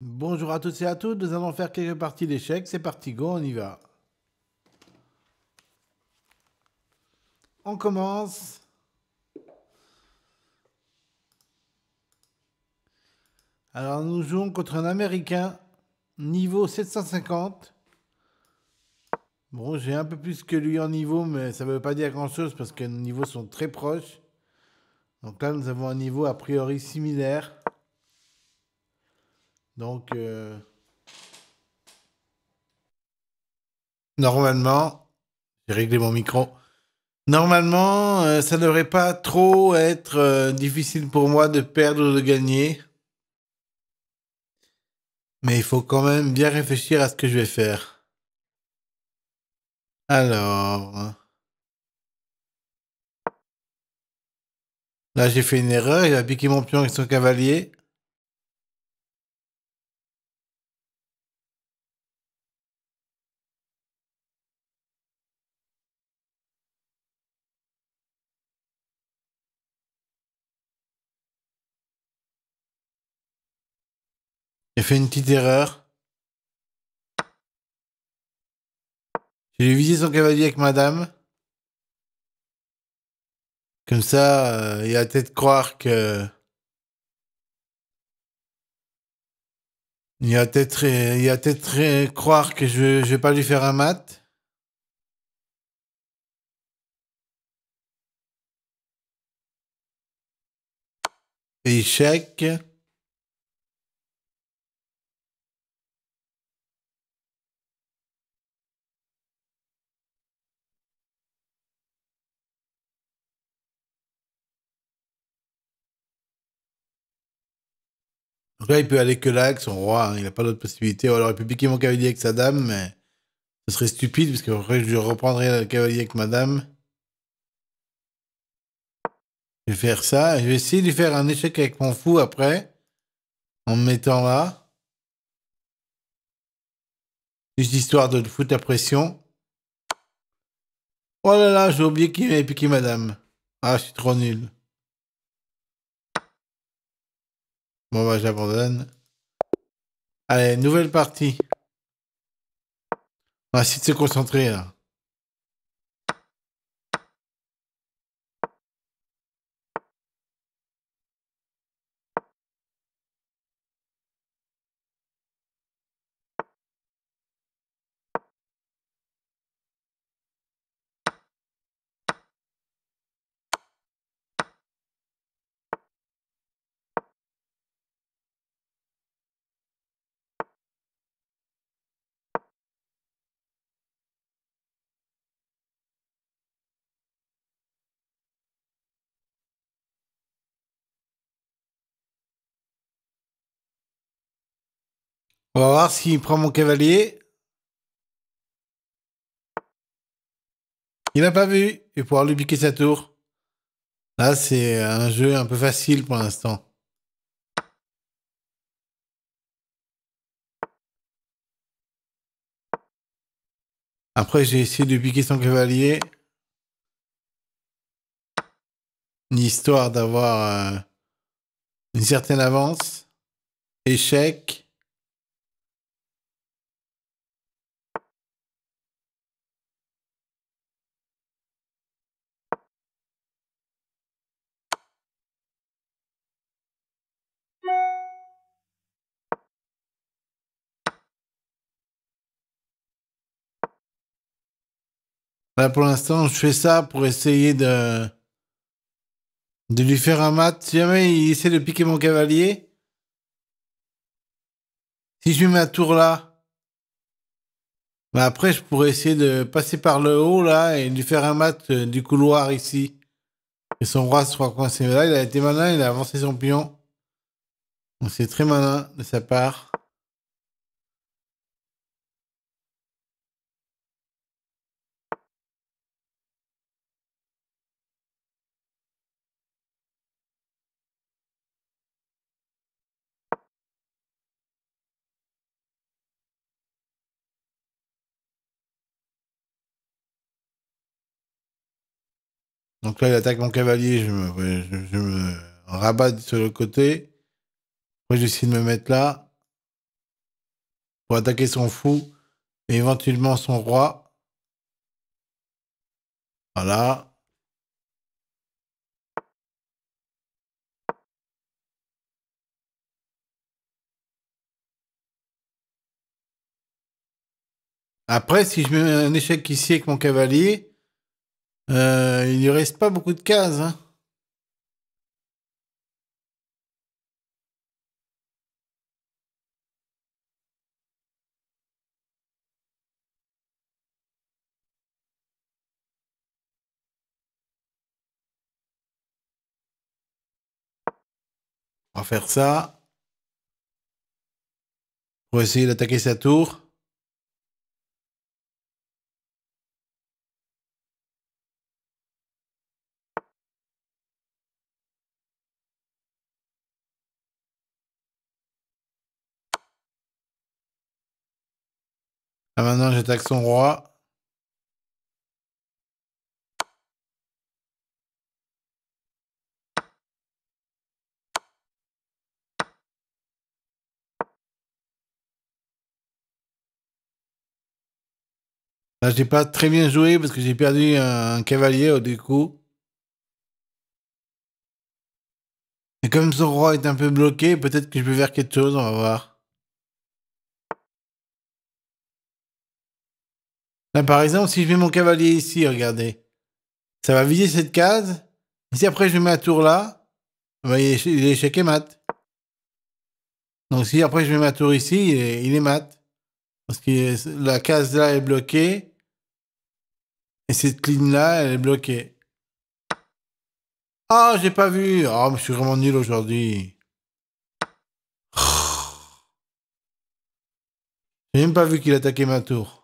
Bonjour à tous et à toutes, nous allons faire quelques parties d'échecs. C'est parti, go, on y va. On commence. Alors nous jouons contre un Américain, niveau 750. Bon, j'ai un peu plus que lui en niveau, mais ça ne veut pas dire grand-chose parce que nos niveaux sont très proches. Donc là, nous avons un niveau a priori similaire. Donc, normalement, j'ai réglé mon micro. Normalement, ça ne devrait pas trop être difficile pour moi de perdre ou de gagner. Mais il faut quand même bien réfléchir à ce que je vais faire. Alors, là j'ai fait une erreur, il a piqué mon pion avec son cavalier. J'ai fait une petite erreur. J'ai visé son cavalier avec madame. Comme ça, il va peut-être croire que... Il va peut-être croire que je vais pas lui faire un mat. Échec. Donc là, il peut aller que là avec son roi, hein, il n'a pas d'autre possibilité. Ou alors il peut piquer mon cavalier avec sa dame, mais ce serait stupide, parce qu'après je reprendrai le cavalier avec madame. Je vais faire ça. Je vais essayer de lui faire un échec avec mon fou après, en me mettant là. Juste histoire de foutre la pression. Oh là là, j'ai oublié qui m'avait piqué madame. Ah, je suis trop nul. Bon, bah, j'abandonne. Allez, nouvelle partie. On va essayer de se concentrer, là. On va voir s'il prend mon cavalier. Il n'a pas vu. Il va pouvoir lui piquer sa tour. Là, c'est un jeu un peu facile pour l'instant. Après, j'ai essayé de piquer son cavalier. Histoire d'avoir une certaine avance. Échec. Là, pour l'instant, je fais ça pour essayer de lui faire un mat. Si jamais il essaie de piquer mon cavalier, si je lui mets ma tour là, bah après, je pourrais essayer de passer par le haut là et lui faire un mat du couloir ici. Et son roi soit coincé. Mais là, il a été malin, il a avancé son pion. Donc c'est très malin de sa part. Donc là, il attaque mon cavalier, ouais, je me rabats sur le côté. Après, j'essaie de me mettre là. pour attaquer son fou et éventuellement son roi. Voilà. Après, si je mets un échec ici avec mon cavalier, il ne reste pas beaucoup de cases. Hein. On va faire ça pour essayer d'attaquer sa tour. Là, maintenant, j'attaque son roi. Là, j'ai pas très bien joué parce que j'ai perdu un cavalier au du coup. Et comme son roi est un peu bloqué, peut-être que je peux faire quelque chose, on va voir. Là, par exemple, si je mets mon cavalier ici, regardez, ça va vider cette case. Et si après je mets ma tour là, bah, il est échec et mat. Donc si après je mets ma tour ici, il est mat. Parce que la case là est bloquée et cette ligne là, elle est bloquée. Ah, j'ai pas vu. Oh, mais je suis vraiment nul aujourd'hui. J'ai même pas vu qu'il attaquait ma tour.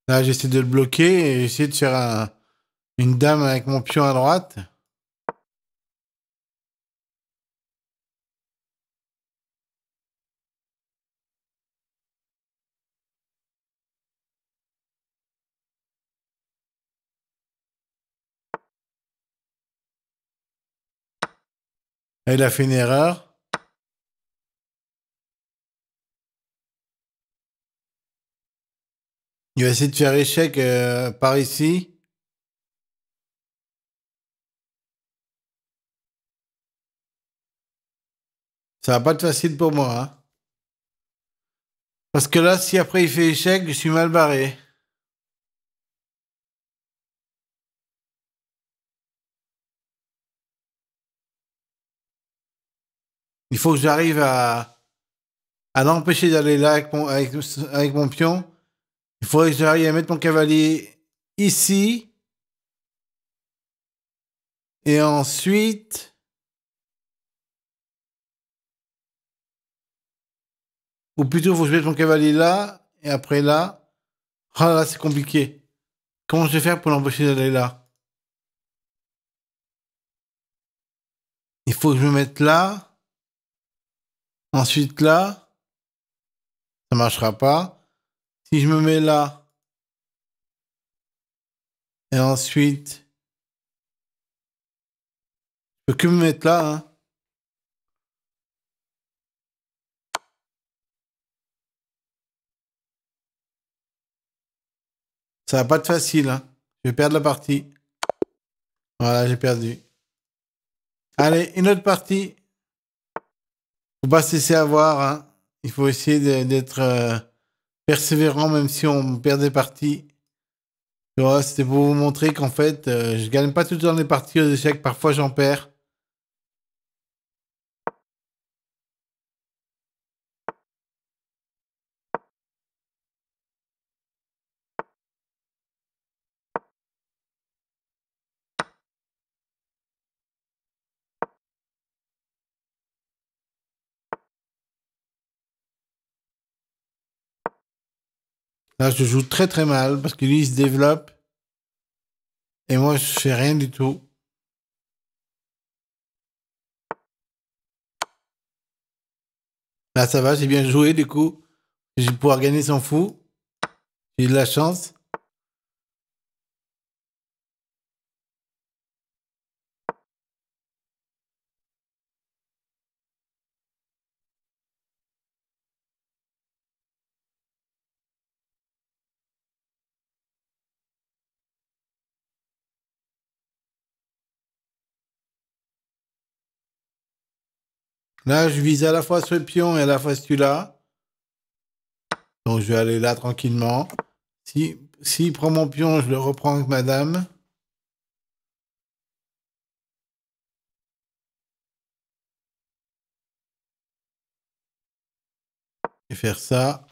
Là, j'essaie de le bloquer et j'essaie de faire une dame avec mon pion à droite. Là, il a fait une erreur. Il va essayer de faire échec par ici. Ça va pas être facile pour moi. Hein. Parce que là, si après il fait échec, je suis mal barré. Il faut que j'arrive à l'empêcher d'aller là avec mon pion. Il faudrait que j'arrive à mettre mon cavalier ici. Et ensuite... Ou plutôt, il faut que je mette mon cavalier là. Et après là. Oh là, c'est compliqué. Comment je vais faire pour l'empêcher d'aller là? Il faut que je me mette là. Ensuite là. Ça marchera pas. Si je me mets là. Et ensuite... Je peux que me mettre là. Hein. Ça va pas être facile. Hein. Je vais perdre la partie. Voilà, j'ai perdu. Allez, une autre partie. Faut pas se laisser avoir. Hein. Il faut essayer d'être persévérant même si on perd des parties. Tu vois, c'était pour vous montrer qu'en fait, je gagne pas tout le temps les parties aux échecs. Parfois, j'en perds. Là, je joue très très mal parce que lui, il se développe. Et moi, je fais rien du tout. Là, ça va, j'ai bien joué du coup. Je vais pouvoir gagner son fou. J'ai eu de la chance. Là, je vise à la fois ce pion et à la fois celui-là. Donc, je vais aller là tranquillement. S'il prend mon pion, je le reprends avec ma dame. Et faire ça.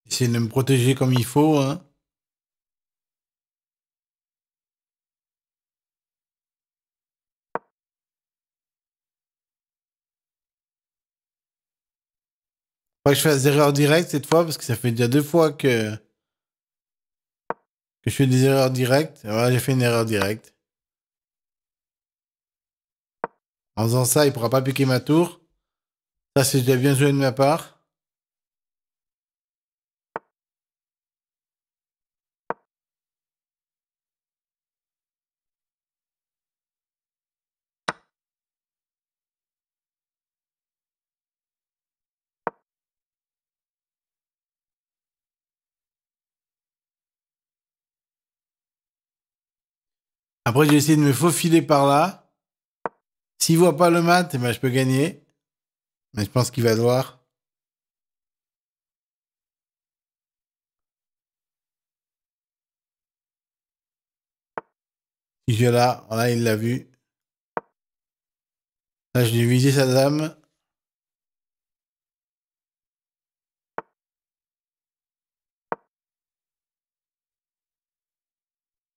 Essayer de me protéger comme il faut, hein. Pas que je fasse des erreurs directes cette fois, parce que ça fait déjà 2 fois que je fais des erreurs directes. Voilà, j'ai fait une erreur directe. En faisant ça, il pourra pas piquer ma tour. Ça, c'est déjà bien joué de ma part. Après, j'ai essayé de me faufiler par là. S'il voit pas le mat, eh ben, je peux gagner. Mais je pense qu'il va le voir. Si je vais là, voilà, il l'a vu. Là, je lui ai visé sa dame.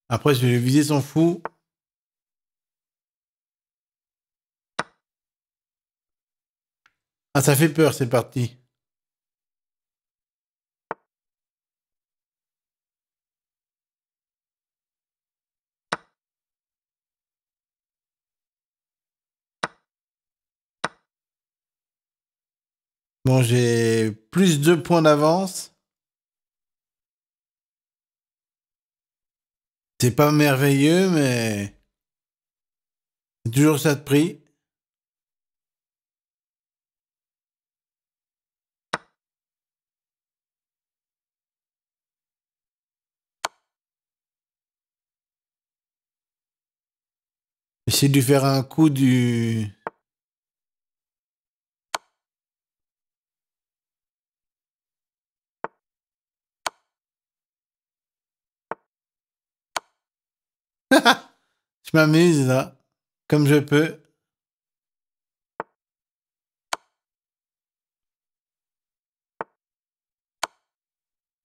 Après, je vais lui viser son fou. Ah, ça fait peur, c'est parti. Bon, j'ai plus 2 points d'avance. C'est pas merveilleux, mais c'est toujours ça de prix. J'essaie de lui faire un coup du... Je m'amuse là, comme je peux.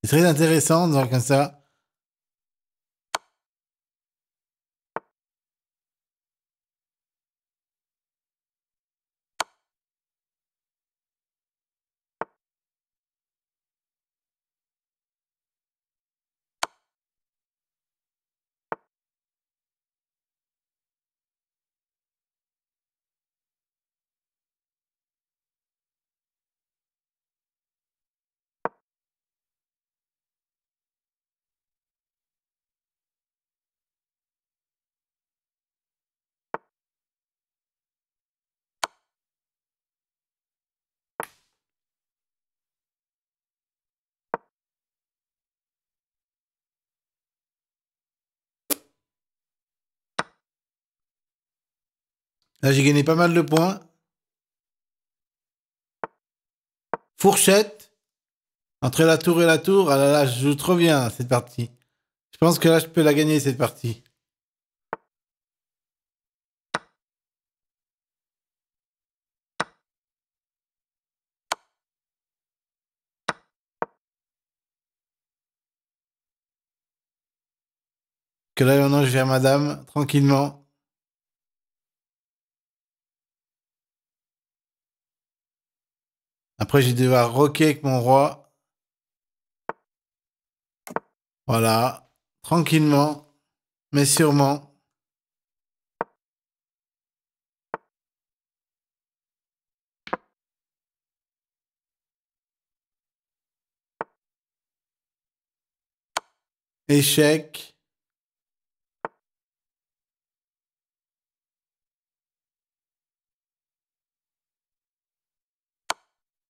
C'est très intéressant de voir comme ça. Là, j'ai gagné pas mal de points. Fourchette. Entre la tour et la tour. Ah là là, je joue trop bien cette partie. Je pense que là, je peux la gagner cette partie. Que là, maintenant, je vais à madame, tranquillement. Après, je vais devoir roquer avec mon roi. Voilà. Tranquillement, mais sûrement. Échec.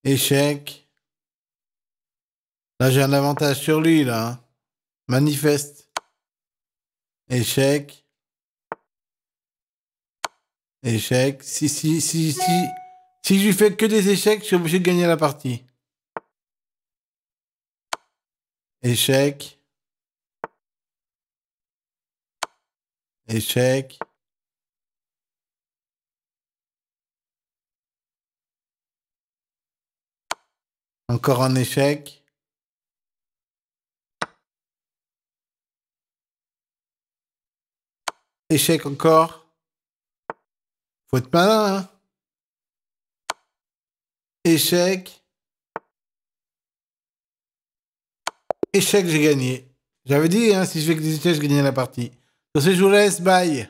Échec. Là, j'ai un avantage sur lui, là, hein. Manifeste. Échec. Échec. Si je lui fais que des échecs, je suis obligé de gagner la partie. Échec. Échec. Encore un échec. Échec encore. Faut être malin, hein. Échec. Échec, j'ai gagné. J'avais dit, hein, si je fais que des échecs, je gagnais la partie. Sur ce, je vous laisse. Bye.